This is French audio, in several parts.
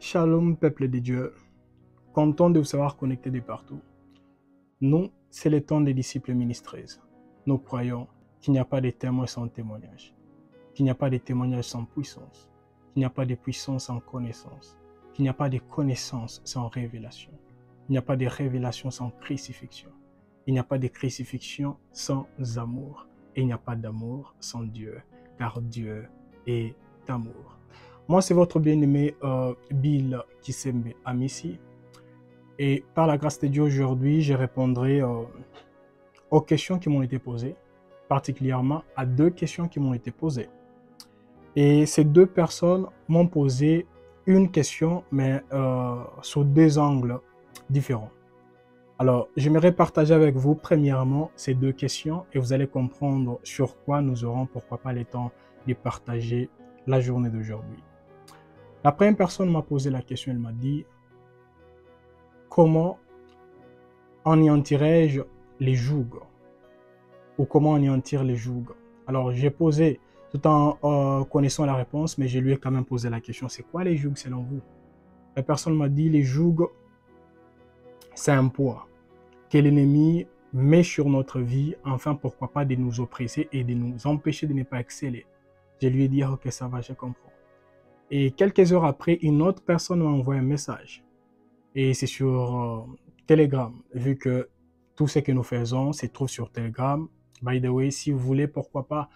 Shalom, peuple de Dieu, content de vous savoir connecté de partout. Nous, c'est le temps des disciples ministrés. Nous croyons qu'il n'y a pas de témoin sans témoignage, qu'il n'y a pas de témoignage sans puissance, qu'il n'y a pas de puissance sans connaissance, qu'il n'y a pas de connaissance sans révélation, il n'y a pas de révélation sans crucifixion, il n'y a pas de crucifixion sans amour, et il n'y a pas d'amour sans Dieu, car Dieu est amour. Moi, c'est votre bien-aimé Bill Kisembe Amissi. Et par la grâce de Dieu, aujourd'hui, je répondrai aux questions qui m'ont été posées, particulièrement à deux questions qui m'ont été posées. Et ces deux personnes m'ont posé une question, mais sous deux angles différents. Alors, j'aimerais partager avec vous, premièrement, ces deux questions et vous allez comprendre sur quoi nous aurons, pourquoi pas, le temps de partager la journée d'aujourd'hui. La première personne m'a posé la question, elle m'a dit « Comment anéantirais-je les jougs ?» ou « Comment anéantir les jougs ?» Alors, j'ai posé, tout en connaissant la réponse, mais je lui ai quand même posé la question « C'est quoi les jougs selon vous ?» La personne m'a dit « Les jougs, c'est un poids que l'ennemi met sur notre vie, enfin, pourquoi pas, de nous oppresser et de nous empêcher de ne pas exceller. » Je lui ai dit « Ok, ça va, je comprends. » Et quelques heures après, une autre personne m'a envoyé un message. Et c'est sur Telegram, vu que tout ce que nous faisons se trouve sur Telegram. By the way, si vous voulez, pourquoi pas,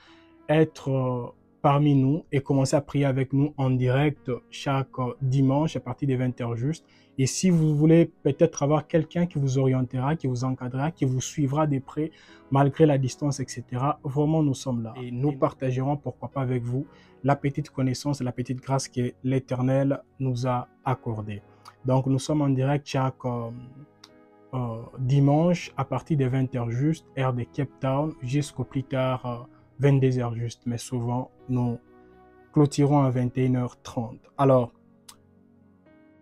être parmi nous et commencer à prier avec nous en direct chaque dimanche à partir de 20h juste. Et si vous voulez peut-être avoir quelqu'un qui vous orientera, qui vous encadrera, qui vous suivra de près, malgré la distance, etc., vraiment, nous sommes là. Et nous partagerons, pourquoi pas, avec vous, la petite connaissance et la petite grâce que l'Éternel nous a accordée. Donc, nous sommes en direct chaque dimanche à partir de 20h juste, heure de Cape Town, jusqu'au plus tard 22h juste. Mais souvent, nous clôturons à 21h30. Alors,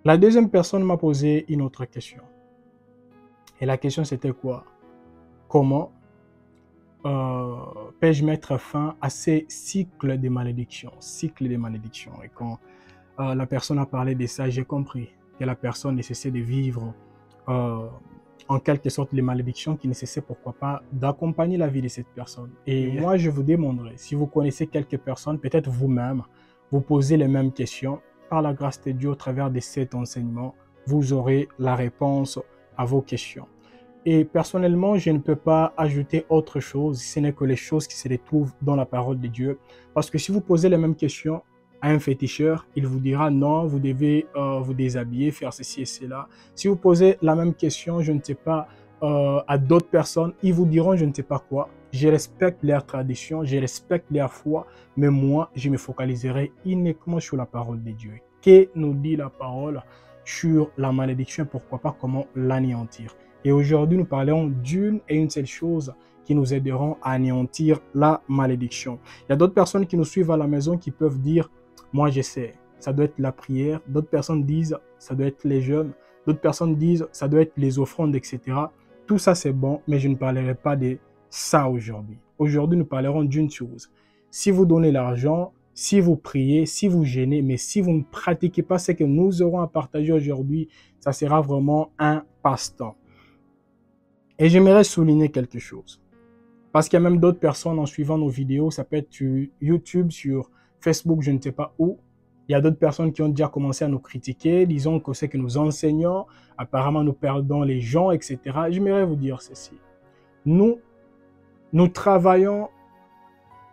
la deuxième personne m'a posé une autre question. Et la question, c'était quoi? Comment peux-je mettre fin à ces cycles de malédiction? Et quand la personne a parlé de ça, j'ai compris que la personne nécessitait de vivre en quelque sorte les malédictions qui nécessitaient, pourquoi pas, d'accompagner la vie de cette personne. Et moi, je vous demanderai, si vous connaissez quelques personnes, peut-être vous-même, vous posez les mêmes questions, par la grâce de Dieu, au travers de cet enseignement, vous aurez la réponse à vos questions. Et personnellement, je ne peux pas ajouter autre chose, ce n'est que les choses qui se retrouvent dans la parole de Dieu. Parce que si vous posez les mêmes questions à un féticheur, il vous dira non, vous devez vous déshabiller, faire ceci et cela. Si vous posez la même question, je ne sais pas, à d'autres personnes, ils vous diront je ne sais pas quoi. Je respecte leur tradition, je respecte leur foi, mais moi, je me focaliserai uniquement sur la parole de Dieu. Que nous dit la parole sur la malédiction, pourquoi pas, comment l'anéantir. Et aujourd'hui, nous parlerons d'une et une seule chose qui nous aideront à anéantir la malédiction. Il y a d'autres personnes qui nous suivent à la maison qui peuvent dire « Moi, je sais, ça doit être la prière. » D'autres personnes disent « Ça doit être les jeûnes. » D'autres personnes disent « Ça doit être les offrandes, etc. » Tout ça, c'est bon, mais je ne parlerai pas de ça aujourd'hui. Aujourd'hui, nous parlerons d'une chose. Si vous donnez l'argent, si vous priez, si vous jeûnez, mais si vous ne pratiquez pas ce que nous aurons à partager aujourd'hui, ça sera vraiment un passe-temps. Et j'aimerais souligner quelque chose. Parce qu'il y a même d'autres personnes en suivant nos vidéos, ça peut être sur YouTube, sur Facebook, je ne sais pas où. Il y a d'autres personnes qui ont déjà commencé à nous critiquer, disons que c'est que nous enseignons, apparemment nous perdons les gens, etc. J'aimerais vous dire ceci. Nous travaillons,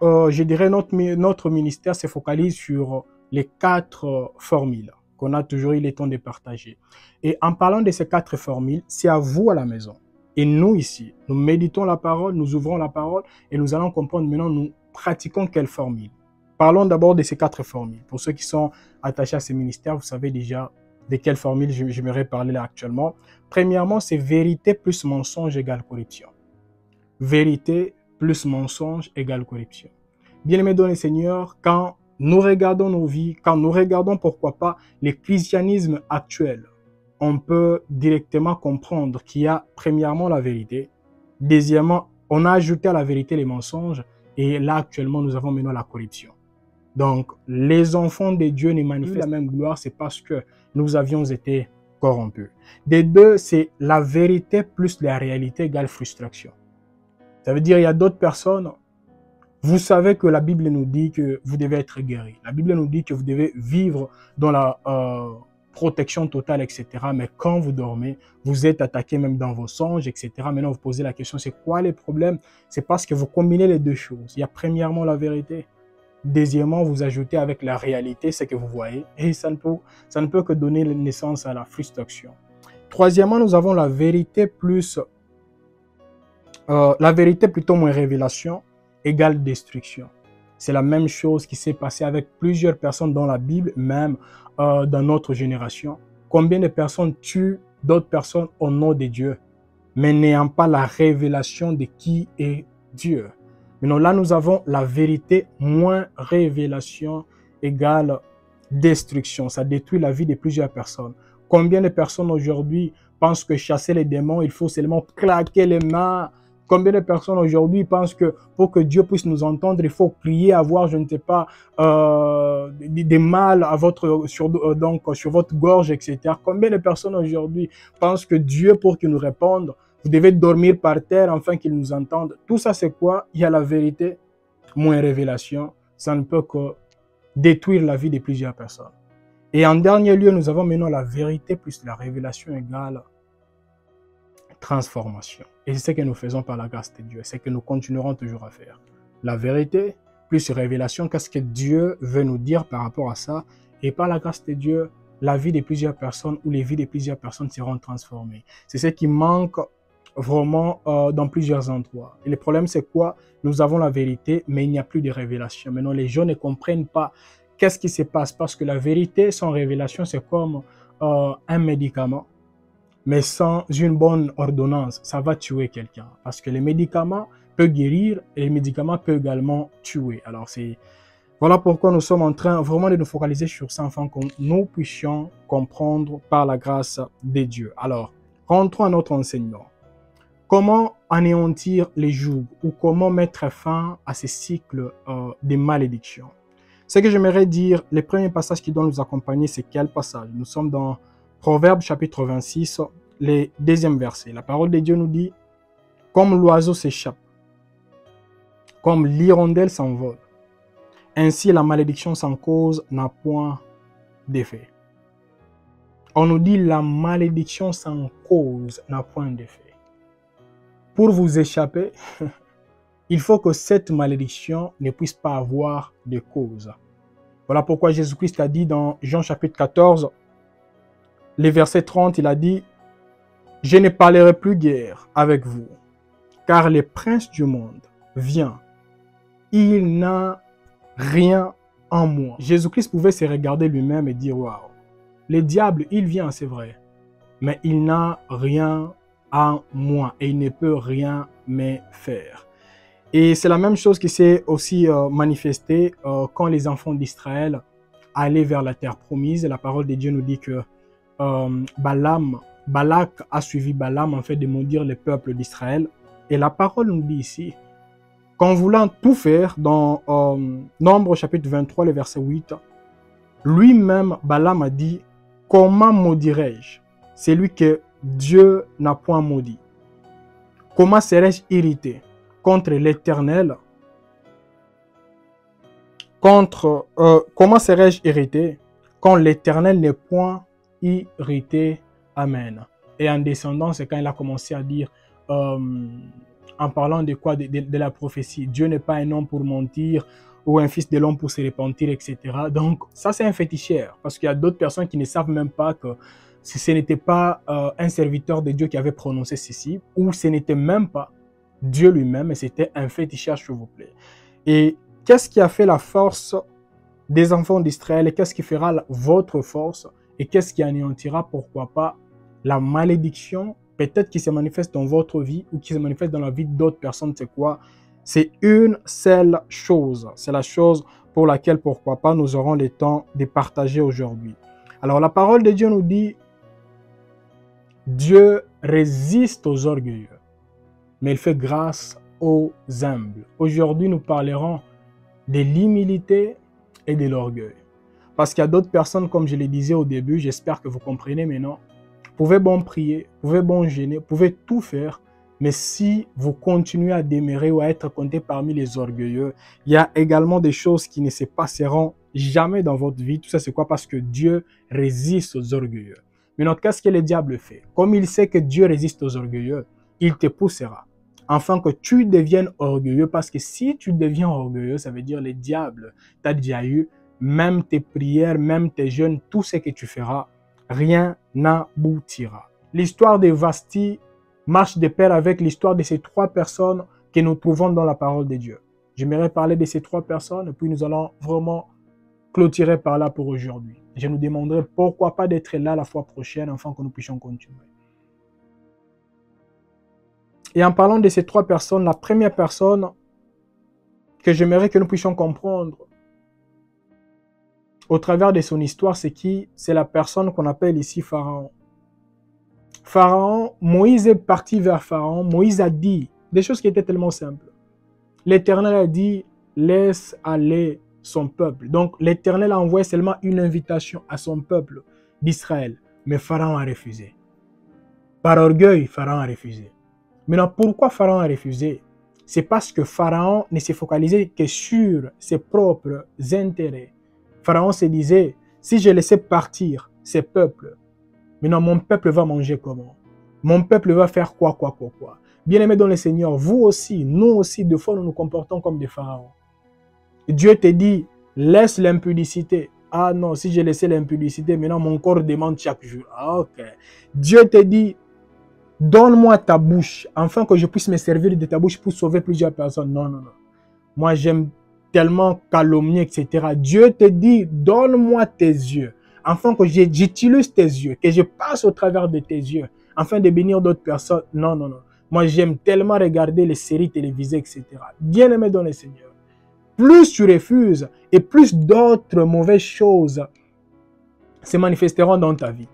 je dirais notre ministère se focalise sur les 4 formules qu'on a toujours eu le temps de partager. Et en parlant de ces 4 formules, c'est à vous à la maison. Et nous ici, nous méditons la parole, nous ouvrons la parole et nous allons comprendre maintenant, nous pratiquons quelle formule. Parlons d'abord de ces 4 formules. Pour ceux qui sont attachés à ces ministères, vous savez déjà de quelle formule j'aimerais parler là actuellement. Premièrement, c'est vérité plus mensonge égale corruption. Vérité plus mensonge égale corruption. Bien-aimés dans le Seigneur, quand nous regardons nos vies, quand nous regardons pourquoi pas le christianisme actuel, on peut directement comprendre qu'il y a premièrement la vérité. Deuxièmement, on a ajouté à la vérité les mensonges et là actuellement nous avons maintenant la corruption. Donc, les enfants de Dieu ne manifestent la même gloire, c'est parce que nous avions été corrompus. Des deux, c'est la vérité plus la réalité égale frustration. Ça veut dire qu'il y a d'autres personnes, vous savez que la Bible nous dit que vous devez être guéri. La Bible nous dit que vous devez vivre dans la protection totale, etc. Mais quand vous dormez, vous êtes attaqué même dans vos songes, etc. Maintenant, vous posez la question, c'est quoi les problèmes? C'est parce que vous combinez les deux choses. Il y a premièrement la vérité. Deuxièmement, vous ajoutez avec la réalité ce que vous voyez. Et ça ne peut que donner naissance à la frustration. Troisièmement, nous avons la vérité plus... la vérité plutôt moins révélation égale destruction. C'est la même chose qui s'est passé avec plusieurs personnes dans la Bible, même dans notre génération. Combien de personnes tuent d'autres personnes au nom de Dieu, mais n'ayant pas la révélation de qui est Dieu. Maintenant, là, nous avons la vérité moins révélation égale destruction. Ça détruit la vie de plusieurs personnes. Combien de personnes aujourd'hui pensent que chasser les démons, il faut seulement claquer les mains? Combien de personnes aujourd'hui pensent que pour que Dieu puisse nous entendre, il faut prier, avoir, je ne sais pas, des mal à sur votre gorge, etc. Combien de personnes aujourd'hui pensent que Dieu, pour qu'il nous réponde, vous devez dormir par terre afin qu'il nous entende? Tout ça, c'est quoi? Il y a la vérité, moins révélation. Ça ne peut que détruire la vie de plusieurs personnes. Et en dernier lieu, nous avons maintenant la vérité plus la révélation égale transformation. Et c'est ce que nous faisons par la grâce de Dieu. C'est ce que nous continuerons toujours à faire. La vérité plus révélation, qu'est-ce que Dieu veut nous dire par rapport à ça? Et par la grâce de Dieu, la vie de plusieurs personnes ou les vies de plusieurs personnes seront transformées. C'est ce qui manque vraiment dans plusieurs endroits. Et le problème, c'est quoi? Nous avons la vérité, mais il n'y a plus de révélation. Maintenant, les gens ne comprennent pas qu'est-ce qui se passe, parce que la vérité sans révélation, c'est comme un médicament. Mais sans une bonne ordonnance, ça va tuer quelqu'un. Parce que les médicaments peuvent guérir et les médicaments peuvent également tuer. Alors, voilà pourquoi nous sommes en train vraiment de nous focaliser sur ça, afin que nous puissions comprendre par la grâce de Dieu. Alors, rentrons à notre enseignement. Comment anéantir les jougs ou comment mettre fin à ces cycles de malédiction? Ce que j'aimerais dire, le premier passage qui doit nous accompagner, c'est quel passage? Nous sommes dans Proverbe chapitre 26, le deuxième verset. La parole de Dieu nous dit, comme l'oiseau s'échappe, comme l'hirondelle s'envole, ainsi la malédiction sans cause n'a point d'effet. On nous dit la malédiction sans cause n'a point d'effet. Pour vous échapper, il faut que cette malédiction ne puisse pas avoir de cause. Voilà pourquoi Jésus-Christ a dit dans Jean chapitre 14, le verset 30, il a dit « Je ne parlerai plus guère avec vous, car le prince du monde vient. Il n'a rien en moi. » Jésus-Christ pouvait se regarder lui-même et dire « Waouh, le diable, il vient, c'est vrai, mais il n'a rien en moi et il ne peut rien me faire. » Et c'est la même chose qui s'est aussi manifestée quand les enfants d'Israël allaient vers la terre promise. La parole de Dieu nous dit que Balak a suivi Balaam en fait de maudire le peuple d'Israël. Et la parole nous dit ici qu'en voulant tout faire, dans Nombre chapitre 23, le verset 8, lui-même, Balaam a dit « Comment maudirais-je celui que Dieu n'a point maudit? Comment serais-je irrité contre l'Éternel? Comment serais-je irrité quand l'Éternel n'est point irrité? Amen. » Et en descendant, c'est quand il a commencé à dire, en parlant de quoi? De la prophétie. Dieu n'est pas un homme pour mentir, ou un fils de l'homme pour se repentir, etc. Donc, ça, c'est un féticheur. Parce qu'il y a d'autres personnes qui ne savent même pas que ce n'était pas un serviteur de Dieu qui avait prononcé ceci, ou ce n'était même pas Dieu lui-même, mais c'était un féticheur, s'il vous plaît. Et qu'est-ce qui a fait la force des enfants d'Israël? Et qu'est-ce qui fera votre force? Et qu'est-ce qui anéantira, pourquoi pas, la malédiction, peut-être qui se manifeste dans votre vie ou qui se manifeste dans la vie d'autres personnes? C'est quoi? C'est une seule chose. C'est la chose pour laquelle, pourquoi pas, nous aurons le temps de partager aujourd'hui. Alors, la parole de Dieu nous dit, Dieu résiste aux orgueilleux, mais il fait grâce aux humbles. Aujourd'hui, nous parlerons de l'humilité et de l'orgueil. Parce qu'il y a d'autres personnes, comme je le disais au début, j'espère que vous comprenez maintenant, vous pouvez bon prier, vous pouvez bon jeûner, vous pouvez tout faire, mais si vous continuez à demeurer ou à être compté parmi les orgueilleux, il y a également des choses qui ne se passeront jamais dans votre vie. Tout ça, c'est quoi? Parce que Dieu résiste aux orgueilleux. Maintenant, qu'est-ce que le diable fait? Comme il sait que Dieu résiste aux orgueilleux, il te poussera afin que tu deviennes orgueilleux. Parce que si tu deviens orgueilleux, ça veut dire le diable t'a déjà eu, même tes prières, même tes jeûnes, tout ce que tu feras, rien n'aboutira. L'histoire de Vasti marche de pair avec l'histoire de ces trois personnes que nous trouvons dans la parole de Dieu. J'aimerais parler de ces trois personnes et puis nous allons vraiment clôturer par là pour aujourd'hui. Je nous demanderai pourquoi pas d'être là la fois prochaine afin que nous puissions continuer. Et en parlant de ces trois personnes, la première personne que j'aimerais que nous puissions comprendre au travers de son histoire, c'est qui? C'est la personne qu'on appelle ici Pharaon. Pharaon, Moïse est parti vers Pharaon. Moïse a dit des choses qui étaient tellement simples. L'Éternel a dit, laisse aller son peuple. Donc l'Éternel a envoyé seulement une invitation à son peuple d'Israël. Mais Pharaon a refusé. Par orgueil, Pharaon a refusé. Maintenant, pourquoi Pharaon a refusé? C'est parce que Pharaon ne se focalisait que sur ses propres intérêts. Pharaon se disait, si je laissais partir ces peuples, maintenant mon peuple va manger comment? Mon peuple va faire quoi? Bien-aimés dans le Seigneur, vous aussi, nous aussi, des fois nous nous comportons comme des pharaons. Dieu te dit, laisse l'impudicité. Ah non, si j'ai laissé l'impudicité, maintenant mon corps demande chaque jour. Ah, ok. Dieu te dit, donne-moi ta bouche, afin que je puisse me servir de ta bouche pour sauver plusieurs personnes. Non, non, non. Moi, j'aime tellement calomnier, etc. Dieu te dit, donne-moi tes yeux, afin que j'utilise tes yeux, que je passe au travers de tes yeux, afin de bénir d'autres personnes. Non, non, non. Moi, j'aime tellement regarder les séries télévisées, etc. Bien-aimé dans le Seigneur. Plus tu refuses, et plus d'autres mauvaises choses se manifesteront dans ta vie.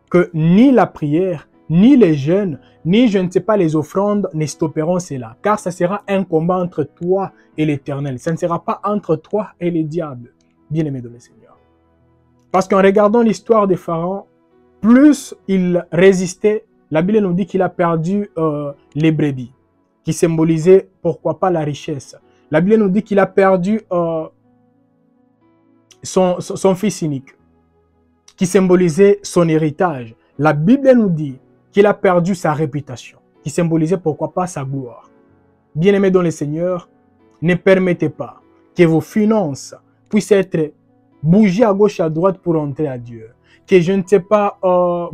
Que ni la prière, ni les jeûnes, ni je ne sais pas les offrandes ne stopperont cela. Car ça sera un combat entre toi et l'Éternel. Ça ne sera pas entre toi et le diable. Bien-aimé dans le Seigneur. Parce qu'en regardant l'histoire de Pharaon, plus il résistait, la Bible nous dit qu'il a perdu les brebis, qui symbolisaient pourquoi pas la richesse. La Bible nous dit qu'il a perdu son fils unique, qui symbolisait son héritage. La Bible nous dit qu'il a perdu sa réputation, qui symbolisait pourquoi pas sa gloire. Bien-aimés dans le Seigneur, ne permettez pas que vos finances puissent être bougées à gauche et à droite pour entrer à Dieu. Que je ne sais pas,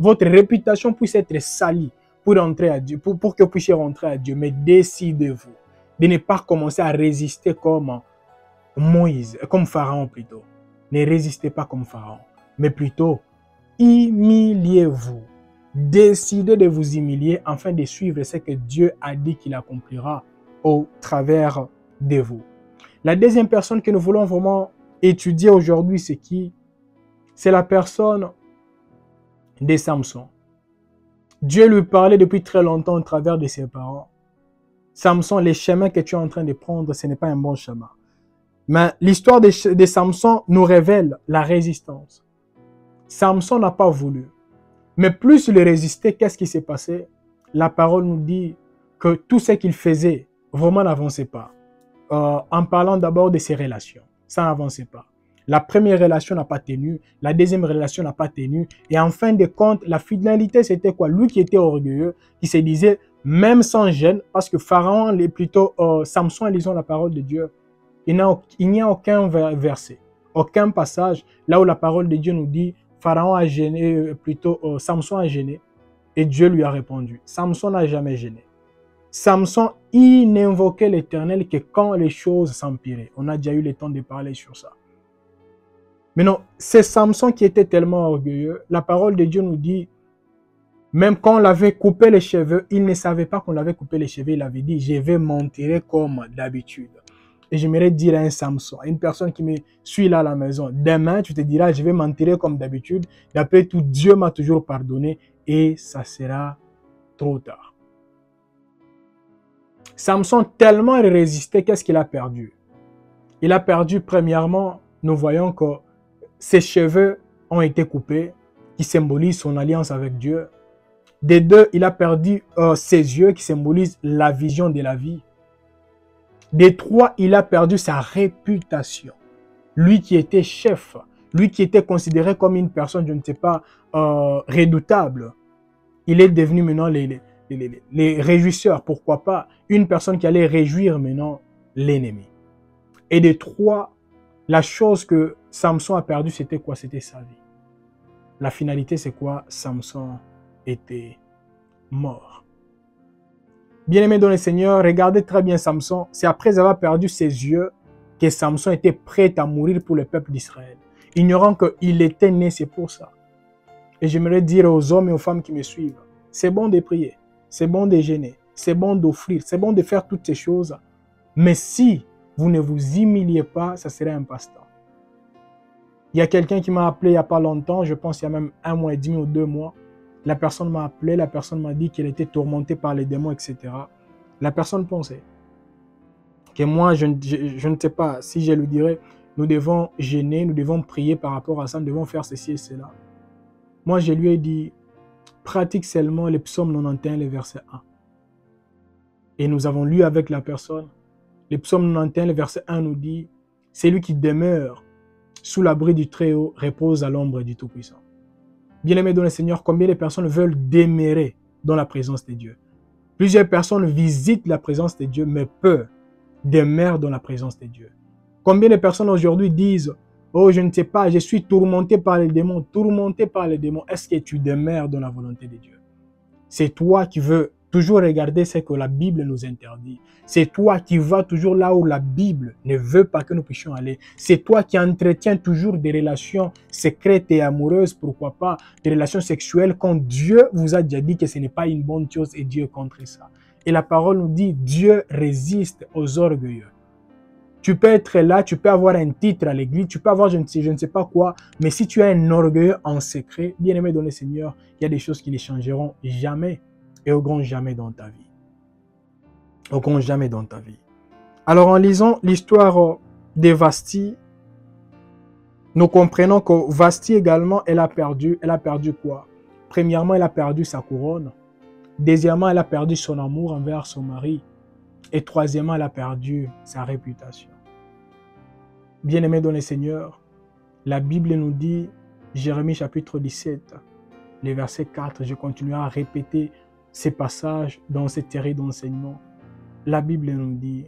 votre réputation puisse être salie pour entrer à Dieu, pour que vous puissiez rentrer à Dieu. Mais décidez-vous de ne pas commencer à résister comme Moïse, comme Pharaon plutôt. Ne résistez pas comme Pharaon, mais plutôt humiliez-vous. Décidez de vous humilier afin de suivre ce que Dieu a dit qu'il accomplira au travers de vous. La deuxième personne que nous voulons vraiment étudier aujourd'hui, c'est qui? C'est la personne de Samson. Dieu lui parlait depuis très longtemps au travers de ses parents. Samson, les chemins que tu es en train de prendre, ce n'est pas un bon chemin. Mais l'histoire de Samson nous révèle la résistance. Samson n'a pas voulu. Mais plus il résistait, qu'est-ce qui s'est passé? La parole nous dit que tout ce qu'il faisait vraiment n'avançait pas. En parlant d'abord de ses relations, ça n'avançait pas. La première relation n'a pas tenu, la deuxième relation n'a pas tenu. Et en fin de compte, la finalité, c'était quoi? Lui qui était orgueilleux, qui se disait, même sans gêne, parce que Pharaon, plutôt Samson, lisons la parole de Dieu, il n'y a aucun verset, aucun passage, là où la parole de Dieu nous dit, Pharaon a gêné, Samson a gêné, et Dieu lui a répondu. Samson n'a jamais gêné. Samson, il n'invoquait l'Éternel que quand les choses s'empiraient. On a déjà eu le temps de parler sur ça. Mais non, c'est Samson qui était tellement orgueilleux. La parole de Dieu nous dit, même quand on l'avait coupé les cheveux, il ne savait pas qu'on l'avait coupé les cheveux. Il avait dit, je vais m'enterrer comme d'habitude. Et j'aimerais dire à un Samson, à une personne qui me suit là à la maison, demain tu te diras, je vais m'enterrer comme d'habitude. D'après tout, Dieu m'a toujours pardonné et ça sera trop tard. Samson, tellement il résistait, qu'est-ce qu'il a perdu? Il a perdu premièrement nous voyons que ses cheveux ont été coupés, qui symbolisent son alliance avec Dieu. Des deux, il a perdu ses yeux, qui symbolisent la vision de la vie. Des trois, il a perdu sa réputation. Lui qui était chef, lui qui était considéré comme une personne, je ne sais pas, redoutable. Il est devenu maintenant les réjouisseurs, pourquoi pas, une personne qui allait réjouir maintenant l'ennemi. Et des trois, la chose que Samson a perdu, c'était quoi? C'était sa vie. La finalité, c'est quoi? Samson était mort. Bien-aimé dans le Seigneur, regardez très bien Samson. C'est après avoir perdu ses yeux que Samson était prêt à mourir pour le peuple d'Israël. Ignorant qu'il était né, c'est pour ça. Et j'aimerais dire aux hommes et aux femmes qui me suivent, c'est bon de prier, c'est bon de jeûner, c'est bon d'offrir, c'est bon de faire toutes ces choses. Mais si vous ne vous humiliez pas, ça serait un passe-temps. Il y a quelqu'un qui m'a appelé il n'y a pas longtemps, je pense il y a même 1 mois et demi ou 2 mois. La personne m'a appelé, la personne m'a dit qu'elle était tourmentée par les démons, etc. La personne pensait que moi, je ne sais pas si je lui dirais, nous devons jeûner, nous devons prier par rapport à ça, nous devons faire ceci et cela. Moi, je lui ai dit, pratique seulement les psaumes 91, le verset 1. Et nous avons lu avec la personne. Les psaumes 91, le verset 1 nous dit, c'est lui qui demeure sous l'abri du Très-Haut, repose à l'ombre du Tout-Puissant. Bien-aimés dans le Seigneur, combien de personnes veulent demeurer dans la présence de Dieu? Plusieurs personnes visitent la présence de Dieu, mais peu demeurent dans la présence de Dieu. Combien de personnes aujourd'hui disent, oh, je ne sais pas, je suis tourmenté par les démons, tourmenté par les démons. Est-ce que tu demeures dans la volonté de Dieu? C'est toi qui veux toujours regarder ce que la Bible nous interdit. C'est toi qui vas toujours là où la Bible ne veut pas que nous puissions aller. C'est toi qui entretiens toujours des relations secrètes et amoureuses, pourquoi pas, des relations sexuelles quand Dieu vous a déjà dit que ce n'est pas une bonne chose et Dieu est contre ça. Et la parole nous dit, Dieu résiste aux orgueilleux. Tu peux être là, tu peux avoir un titre à l'église, tu peux avoir je ne sais pas quoi, mais si tu es un orgueilleux en secret, bien aimé dans le Seigneur, il y a des choses qui ne changeront jamais et au grand jamais dans ta vie. Au grand jamais dans ta vie. Alors en lisant l'histoire de Vasti, nous comprenons que Vasti également, elle a perdu quoi? Premièrement, elle a perdu sa couronne. Deuxièmement, elle a perdu son amour envers son mari. Et troisièmement, elle a perdu sa réputation. Bien-aimés dans le Seigneur, la Bible nous dit, Jérémie chapitre 17, le verset 4, je continue à répéter ces passages dans cette série d'enseignements. La Bible nous dit,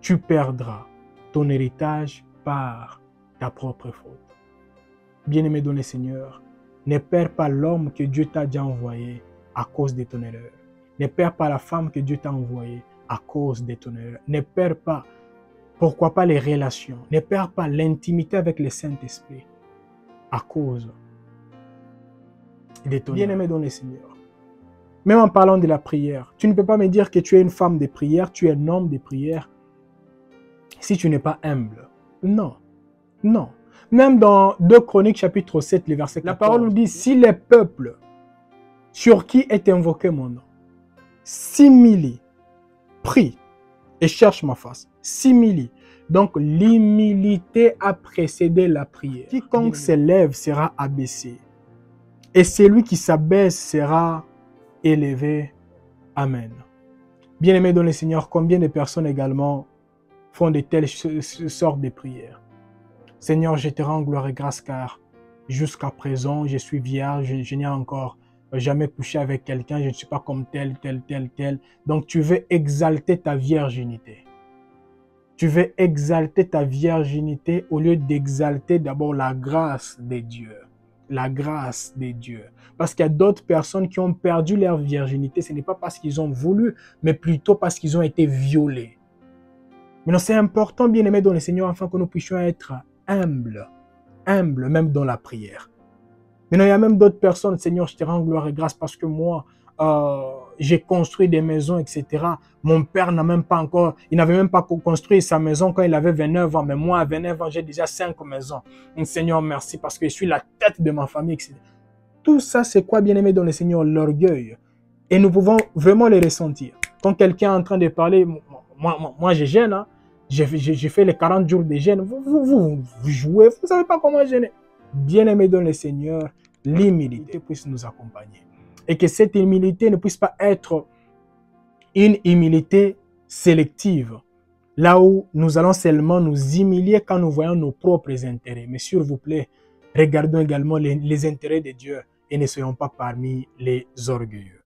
tu perdras ton héritage par ta propre faute. Bien-aimé dans le Seigneur, ne perds pas l'homme que Dieu t'a déjà envoyé à cause de ton erreur. Ne perds pas la femme que Dieu t'a envoyée à cause de ton erreur. Ne perds pas, pourquoi pas les relations. Ne perds pas l'intimité avec le Saint-Esprit à cause de ton erreur. Bien-aimé dans le Seigneur. Même en parlant de la prière, tu ne peux pas me dire que tu es une femme de prière, tu es un homme de prière, si tu n'es pas humble. Non, non. Même dans 2 Chroniques chapitre 7, le verset 14, la parole nous dit, si les peuples sur qui est invoqué mon nom, s'humilie, prie et cherche ma face, s'humilie. Donc l'humilité a précédé la prière. Quiconque s'élève sera abaissé et celui qui s'abaisse sera élevé. Amen. Bien-aimés dans le Seigneur, combien de personnes également font de telles sortes de prières? Seigneur, je te rends gloire et grâce car jusqu'à présent, je suis vierge, je n'ai encore jamais couché avec quelqu'un, je ne suis pas comme tel. Donc tu veux exalter ta virginité. Tu veux exalter ta virginité au lieu d'exalter d'abord la grâce de Dieu. La grâce de Dieu. Parce qu'il y a d'autres personnes qui ont perdu leur virginité. Ce n'est pas parce qu'ils ont voulu, mais plutôt parce qu'ils ont été violés. Maintenant, c'est important, bien-aimés dans le Seigneur, afin que nous puissions être humbles. Humbles, même dans la prière. Maintenant, il y a même d'autres personnes, Seigneur, je te rends gloire et grâce parce que moi, j'ai construit des maisons, etc. Mon père n'a même pas encore, il n'avait même pas construit sa maison quand il avait 29 ans. Mais moi, à 29 ans, j'ai déjà 5 maisons. Donc, Seigneur, merci parce que je suis la tête de ma famille, etc. Tout ça, c'est quoi, bien-aimé dans le Seigneur? L'orgueil. Et nous pouvons vraiment les ressentir. Quand quelqu'un est en train de parler, moi je gêne, hein? j'ai fait les 40 jours de jeûne. Vous jouez, vous ne savez pas comment jeûner. Bien-aimé dans le Seigneur, l'humilité puisse nous accompagner. Et que cette humilité ne puisse pas être une humilité sélective, là où nous allons seulement nous humilier quand nous voyons nos propres intérêts. Mais s'il vous plaît, regardons également les intérêts de Dieu et ne soyons pas parmi les orgueilleux.